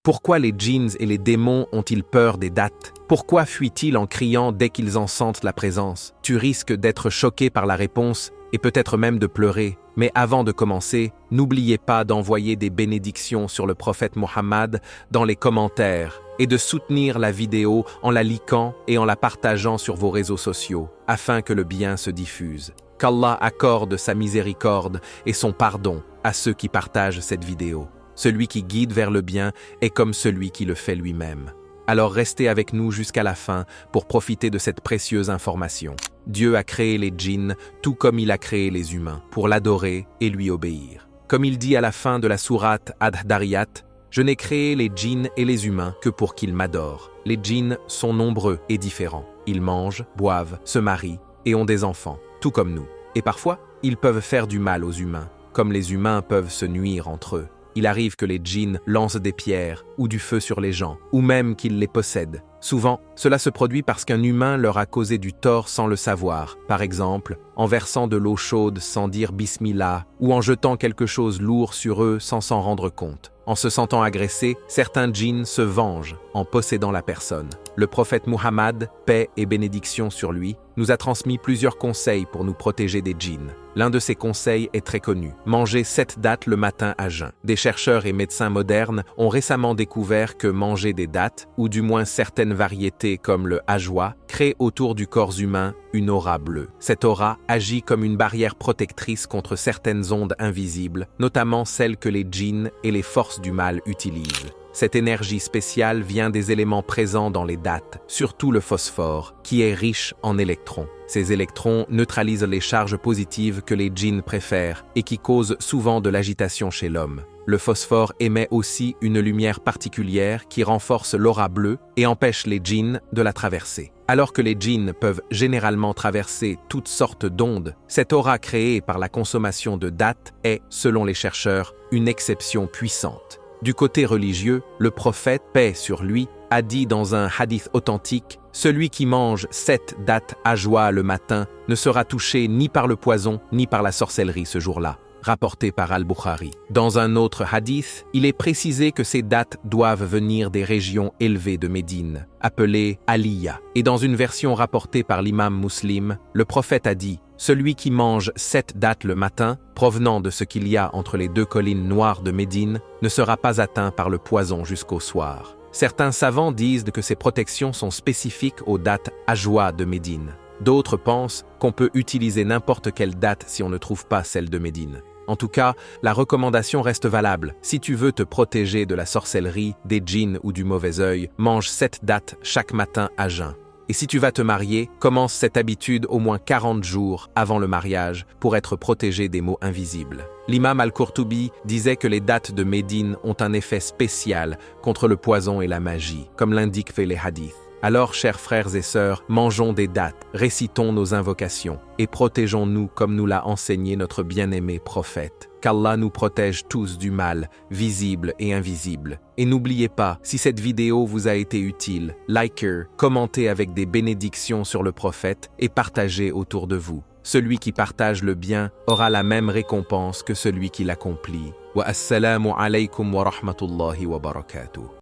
Pourquoi les djinns et les démons ont-ils peur des dattes? Pourquoi fuient-ils en criant dès qu'ils en sentent la présence? Tu risques d'être choqué par la réponse et peut-être même de pleurer. Mais avant de commencer, n'oubliez pas d'envoyer des bénédictions sur le prophète Mohammed dans les commentaires et de soutenir la vidéo en la likant et en la partageant sur vos réseaux sociaux afin que le bien se diffuse. Qu'Allah accorde sa miséricorde et son pardon à ceux qui partagent cette vidéo. Celui qui guide vers le bien est comme celui qui le fait lui-même. Alors restez avec nous jusqu'à la fin pour profiter de cette précieuse information. Dieu a créé les djinns tout comme il a créé les humains, pour l'adorer et lui obéir. Comme il dit à la fin de la sourate Ad-Dariyat, « Je n'ai créé les djinns et les humains que pour qu'ils m'adorent. » Les djinns sont nombreux et différents. Ils mangent, boivent, se marient et ont des enfants, tout comme nous. Et parfois, ils peuvent faire du mal aux humains, comme les humains peuvent se nuire entre eux. Il arrive que les djinns lancent des pierres ou du feu sur les gens, ou même qu'ils les possèdent. Souvent, cela se produit parce qu'un humain leur a causé du tort sans le savoir, par exemple en versant de l'eau chaude sans dire Bismillah, ou en jetant quelque chose lourd sur eux sans s'en rendre compte. En se sentant agressés, certains djinns se vengent en possédant la personne. Le prophète Muhammad, paix et bénédiction sur lui, nous a transmis plusieurs conseils pour nous protéger des djinns. L'un de ces conseils est très connu, manger 7 dattes le matin à jeun. Des chercheurs et médecins modernes ont récemment découvert que manger des dattes, ou du moins certaines variétés comme le ajwa, crée autour du corps humain une aura bleue. Cette aura agit comme une barrière protectrice contre certaines ondes invisibles, notamment celles que les djinns et les forces du mal utilisent. Cette énergie spéciale vient des éléments présents dans les dattes, surtout le phosphore, qui est riche en électrons. Ces électrons neutralisent les charges positives que les djinns préfèrent et qui causent souvent de l'agitation chez l'homme. Le phosphore émet aussi une lumière particulière qui renforce l'aura bleue et empêche les djinns de la traverser. Alors que les djinns peuvent généralement traverser toutes sortes d'ondes, cette aura créée par la consommation de dattes est, selon les chercheurs, une exception puissante. Du côté religieux, le prophète, paix sur lui, a dit dans un hadith authentique « Celui qui mange 7 dattes ajwa le matin ne sera touché ni par le poison ni par la sorcellerie ce jour-là », rapporté par Al-Bukhari. Dans un autre hadith, il est précisé que ces dattes doivent venir des régions élevées de Médine, appelées Aliyah. Et dans une version rapportée par l'imam Muslim, le prophète a dit « Celui qui mange 7 dattes le matin, provenant de ce qu'il y a entre les 2 collines noires de Médine, ne sera pas atteint par le poison jusqu'au soir. » Certains savants disent que ces protections sont spécifiques aux dattes ajwa de Médine. D'autres pensent qu'on peut utiliser n'importe quelle date si on ne trouve pas celle de Médine. En tout cas, la recommandation reste valable. Si tu veux te protéger de la sorcellerie, des djinns ou du mauvais œil, mange 7 dattes chaque matin à jeun. Et si tu vas te marier, commence cette habitude au moins 40 jours avant le mariage pour être protégé des maux invisibles. L'imam Al-Qurtubi disait que les dattes de Médine ont un effet spécial contre le poison et la magie, comme l'indiquent les hadiths. Alors, chers frères et sœurs, mangeons des dattes, récitons nos invocations et protégeons-nous comme nous l'a enseigné notre bien-aimé prophète. Qu'Allah nous protège tous du mal, visible et invisible. Et n'oubliez pas, si cette vidéo vous a été utile, likez, commentez avec des bénédictions sur le prophète et partagez autour de vous. Celui qui partage le bien aura la même récompense que celui qui l'accomplit. Wa assalamu alaykum wa rahmatullahi wa barakatuh.